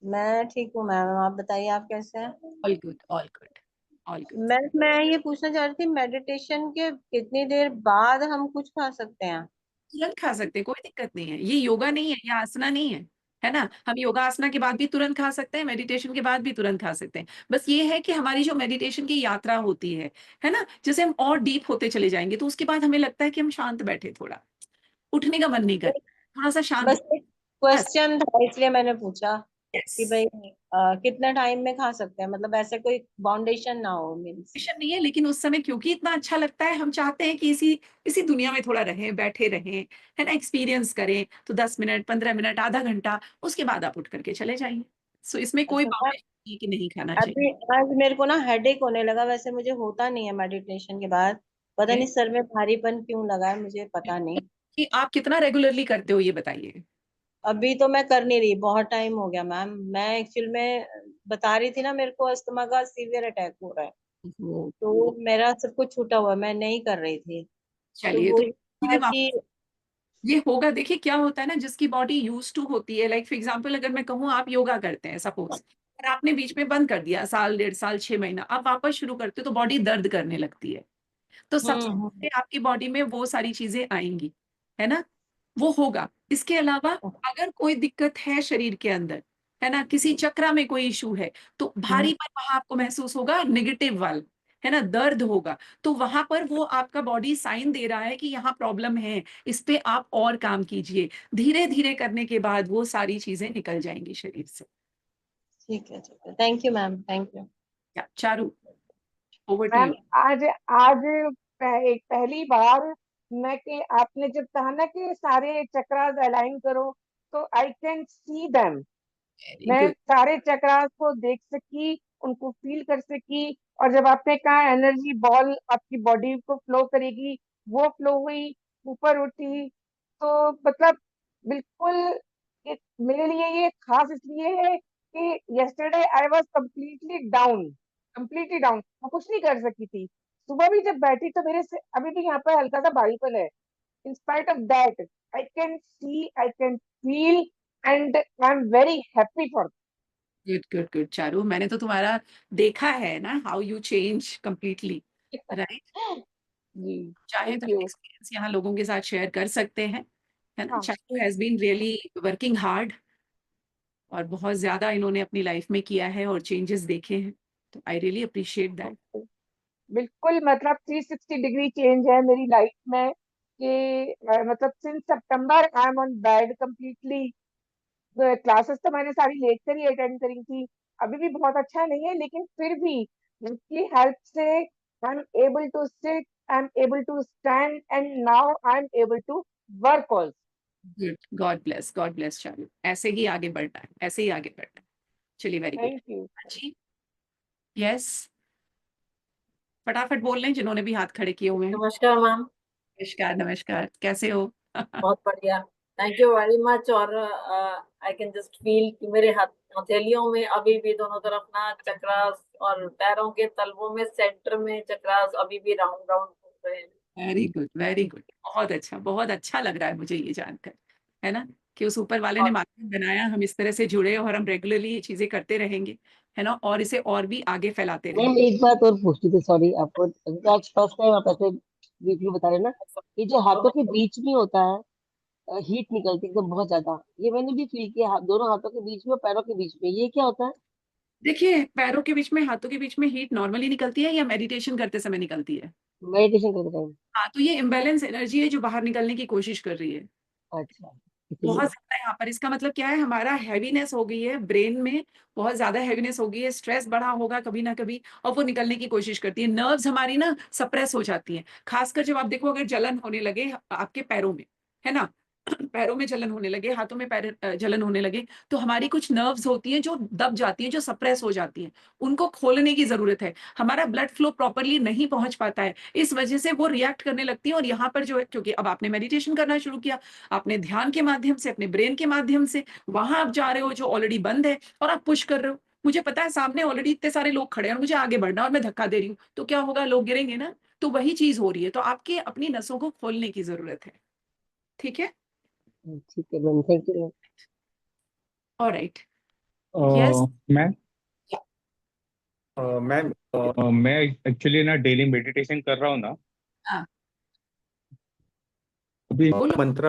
मैं ठीक हूँ मैम, आप बताइए आप कैसे हैं। All good, all good, all good. मैं ये पूछना चाह रही थी, मेडिटेशन के कितनी देर बाद हम कुछ खा सकते हैं। तुरंत खा सकते हैं, कोई दिक्कत नहीं है, ये योगा नहीं है, ये आसना नहीं है, है ना। हम योगा आसना के बाद भी तुरंत खा सकते हैं, मेडिटेशन के बाद भी तुरंत खा सकते हैं। बस ये है कि हमारी जो मेडिटेशन की यात्रा होती है ना, जैसे हम और डीप होते चले जाएंगे तो उसके बाद हमें लगता है कि हम शांत बैठे, थोड़ा उठने का मन नहीं कर, थोड़ा सा शांत, बस एक बस। क्वेश्चन था इसलिए मैंने पूछा यस, कि भाई कितना टाइम में खा सकते हैं, मतलब ऐसे कोई बाउंडेशन ना हो, मीन्स। नहीं है, लेकिन उस समय क्योंकि इतना अच्छा लगता है, हम चाहते हैं कि इसी इसी दुनिया में थोड़ा रहें, बैठे रहें, है ना, एक्सपीरियंस करें, तो 10 मिनट, 15 मिनट, आधा घंटा, उसके बाद आप उठ करके चले जाइए। सो इसमें कोई अच्छा मैम, बाउंडेशन नहीं कि नहीं खाना चाहिए। अभी आज मेरे को ना हेडेक होने लगा, वैसे मुझे होता नहीं है मेडिटेशन के बाद, पता है नहीं सर में भारीपन क्यों लगा है, मुझे पता नहीं। कि आप कितना रेगुलरली करते हो, ये बताइए। अभी तो मैं कर नहीं रही, बहुत टाइम हो गया मैम। मैं एक्चुअल में बता रही थी ना, मेरे को अस्थमा का सीवियर अटैक हो रहा है, वो, तो मेरा सब कुछ छूटा हुआ है, मैं नहीं कर रही थी। तो चलिए, वो तो ये धीरे था कि वापस ये होगा। देखिए क्या होता है ना, जिसकी बॉडी यूज टू होती है, लाइक फॉर एग्जाम्पल अगर मैं कहूँ आप योगा करते हैं सपोज, और आपने बीच में बंद कर दिया, साल, 1.5 साल, 6 महीना, आप वापस शुरू करते हो तो बॉडी दर्द करने लगती है, तो सबसे हम्म। पहले आपकी बॉडी में वो सारी चीजें आएंगी, है ना, वो होगा। इसके अलावा अगर कोई दिक्कत है शरीर के अंदर, है ना, किसी चक्रा में कोई इशू है, तो हम्म। भारीपन वहां आपको महसूस होगा, नेगेटिव वाल, है ना, दर्द होगा, तो वहां पर वो आपका बॉडी साइन दे रहा है कि यहाँ प्रॉब्लम है, इस पे आप और काम कीजिए। धीरे धीरे करने के बाद वो सारी चीजें निकल जाएंगी शरीर से। ठीक है, ठीक है, thank you ma'am, thank you. या Charu, over to ma'am, you. आज आज एक पहली बार मैं, कि आपने जब कहा ना कि सारे चक्रास अलाइन करो, तो I can see them. Very मैं गुड। सारे चक्रास को देख सकी, उनको फील कर सकी। और जब आपने कहा एनर्जी बॉल आपकी बॉडी को फ्लो करेगी, वो फ्लो हुई, ऊपर उठी, तो मतलब बिल्कुल मेरे लिए ये खास इसलिए है कि yesterday I was completely down, मैं कुछ नहीं कर सकी थी। सुबह भी जब बैठी तो मेरे से अभी भी यहाँ पर हल्का सा भारीपन है। In spite of that I can see, I can feel, and I'm very happy for good good good Charu, मैंने तो तुम्हारा देखा है ना, how you change completely, right? जी। चाहे थैंक तो यू। एक्सपीरियंस यहाँ लोगों के साथ शेयर कर सकते हैं, है ना? हाँ। Charu has been really working hard और बहुत ज्यादा इन्होंने अपनी लाइफ में किया है और चेंजेस देखे हैं, तो आई रियली अप्रिशिएट दैट। बिल्कुल, मतलब 360 डिग्री चेंज है मेरी लाइफ में कि मतलब since September I am on bed completely. Classes तो मैंने सारी लेट कर ही अटेंड करी थी, अभी भी बहुत अच्छा नहीं है, लेकिन फिर भी उनकी हेल्प से I am able to sit, I am able to stand, and now I am able to work also. Good, God bless Charu, ऐसे ही आगे बढ़ना है, ऐसे ही आगे बढ़ना है। चलिए, वेरी गुड। Thank you. जी, यस, फटाफट बोल लें जिन्होंने भी हाथ खड़े किए हुए हैं। नमस्कार मैम। नमस्कार, नमस्कार, कैसे हो? बहुत बढ़िया, थैंक यू वेरी मच। और आई कैन जस्ट फील कि मेरे हथेलियों में अभी भी दोनों तरफ ना चक्रास, और पैरों के तलवों में सेंटर में चक्रास अभी भी राउंड राउंड घूम रहे हैं। वेरी गुड, वेरी गुड, बहुत अच्छा लग रहा है मुझे ये जानकर, है ना, कि उस ऊपर वाले ने माध्यम बनाया, हम इस तरह से जुड़े और हम रेगुलरली ये चीजें करते रहेंगे, है ना, और इसे और भी आगे फैलाते मैम रहेंगे। एक बात और पूछती थी, सॉरी आपको, आज फर्स्ट टाइम आप ऐसे ब्रीफली बता रहे हैं ना, ये जो हाथों के बीच में होता है हीट निकलती है एकदम बहुत ज्यादा, ये मैंने भी फील किया, दोनों हाथों के बीच में और पैरों के बीच में, ये क्या होता है? देखिए, पैरों के बीच में, हाथों के बीच में हीट नॉर्मली निकलती है या मेडिटेशन करते समय निकलती है? मेडिटेशन करते टाइम। हाँ, तो ये इम्बैलेंस एनर्जी है जो बाहर निकलने की कोशिश कर रही है अच्छा, बहुत इसलिए। ज्यादा यहाँ पर। इसका मतलब क्या है, हमारा हैवीनेस हो गई है ब्रेन में, बहुत ज्यादा हैवीनेस हो गई है, स्ट्रेस बढ़ा होगा कभी ना कभी, और वो निकलने की कोशिश करती है। नर्व्स हमारी ना सप्रेस हो जाती हैं, खासकर जब आप देखो अगर जलन होने लगे आपके पैरों में, है ना, पैरों में जलन होने लगे, हाथों में पैर जलन होने लगे, तो हमारी कुछ नर्व्स होती हैं जो दब जाती हैं, जो सप्रेस हो जाती हैं, उनको खोलने की जरूरत है। हमारा ब्लड फ्लो प्रॉपरली नहीं पहुंच पाता है, इस वजह से वो रिएक्ट करने लगती है। और यहाँ पर जो है, क्योंकि अब आपने मेडिटेशन करना शुरू किया, आपने ध्यान के माध्यम से, अपने ब्रेन के माध्यम से वहां आप जा रहे हो जो ऑलरेडी बंद है, और आप पुश कर रहे हो। मुझे पता है सामने ऑलरेडी इतने सारे लोग खड़े हैं और मुझे आगे बढ़ना, और मैं धक्का दे रही हूँ, तो क्या होगा, लोग गिरेंगे ना। तो वही चीज हो रही है, तो आपके अपनी नसों को खोलने की जरूरत है, ठीक है? ठीक है ma'am, thank you. Alright, yes, ma'am ma'am मैं एक्चुअली ना डेली मेडिटेशन कर रहा हूँ ना हाँ, अभी। बोलो, मंत्र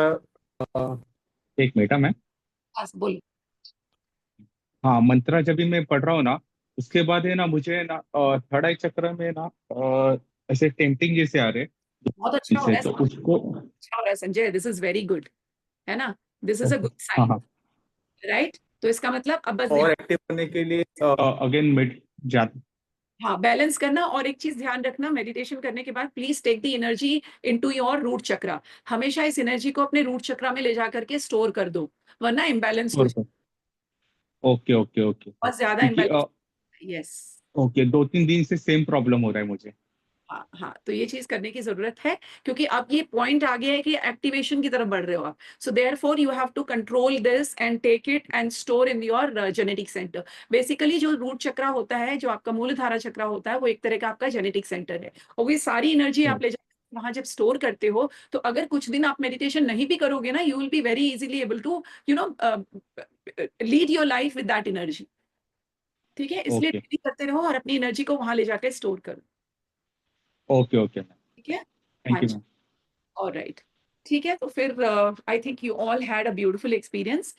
एक मिनट मैम। बस बोलो। हाँ, मंत्र जब भी मैं पढ़ रहा हूँ ना, उसके बाद है ना मुझे ना थर्ड आई चक्र में ना ऐसे टेंटिंग जैसे आ रहे बहुत अच्छा हो रहा से, है, तो उसको। अच्छा हो रहा है Sanjay, this is very good, है ना, दिस इज अ गुड हाँ साइन, हाँ, राइट? तो इसका मतलब अब बस और ध्यान, एक्टिव होने के लिए अगेन मेड जा। हाँ, बैलेंस करना। और एक चीज ध्यान रखना, मेडिटेशन करने के बाद please take the energy into your root chakra. हमेशा इस एनर्जी को अपने रूट चक्रा में ले जा करके स्टोर कर दो, वरना इम्बैलेंस हो जाए, ओके ओके ओके, बहुत ज्यादा क्योंकि इम्बैलेंस। यस, ओके 2-3 दिन से सेम प्रॉब्लम हो रहा है मुझे। हाँ हाँ, तो ये चीज करने की जरूरत है, क्योंकि अब ये पॉइंट आ गया है कि एक्टिवेशन की तरफ बढ़ रहे हो आप। So therefore you have to control this and take it and store in your genetic centre. Basically जो रूट चक्रा होता है, जो आपका मूलधारा चक्रा होता है, वो एक तरह का आपका जेनेटिक सेंटर है, और वो सारी एनर्जी आप ले जाकर वहां जब स्टोर करते हो, तो अगर कुछ दिन आप मेडिटेशन नहीं भी करोगे ना, you will be very easily able to you know lead your life with that energy, ठीक है? इसलिए ओके daily करते रहो और अपनी एनर्जी को वहां ले जाकर स्टोर करो, ओके ओके मैम, ठीक है? हाँ थैंक यू जी, मैम। ऑलराइट, ठीक है। तो फिर I think you all had a beautiful experience.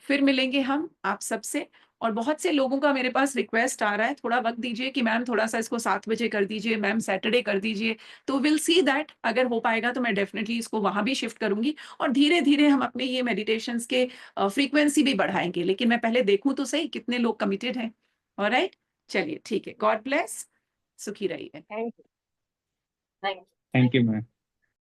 फिर मिलेंगे हम आप सबसे। और बहुत से लोगों का मेरे पास रिक्वेस्ट आ रहा है, थोड़ा वक्त दीजिए कि मैम थोड़ा सा इसको 7 बजे कर दीजिए, मैम सैटरडे कर दीजिए। तो विल सी दैट, अगर हो पाएगा तो मैं डेफिनेटली इसको वहां भी शिफ्ट करूंगी, और धीरे धीरे हम अपने ये मेडिटेशंस के फ्रीक्वेंसी भी बढ़ाएंगे। लेकिन मैं पहले देखूं तो सही कितने लोग कमिटेड हैं। ऑलराइट, चलिए ठीक है, गॉड ब्लेस, सुखी रहिए। Thank you. Thank you. Thank you ma'am.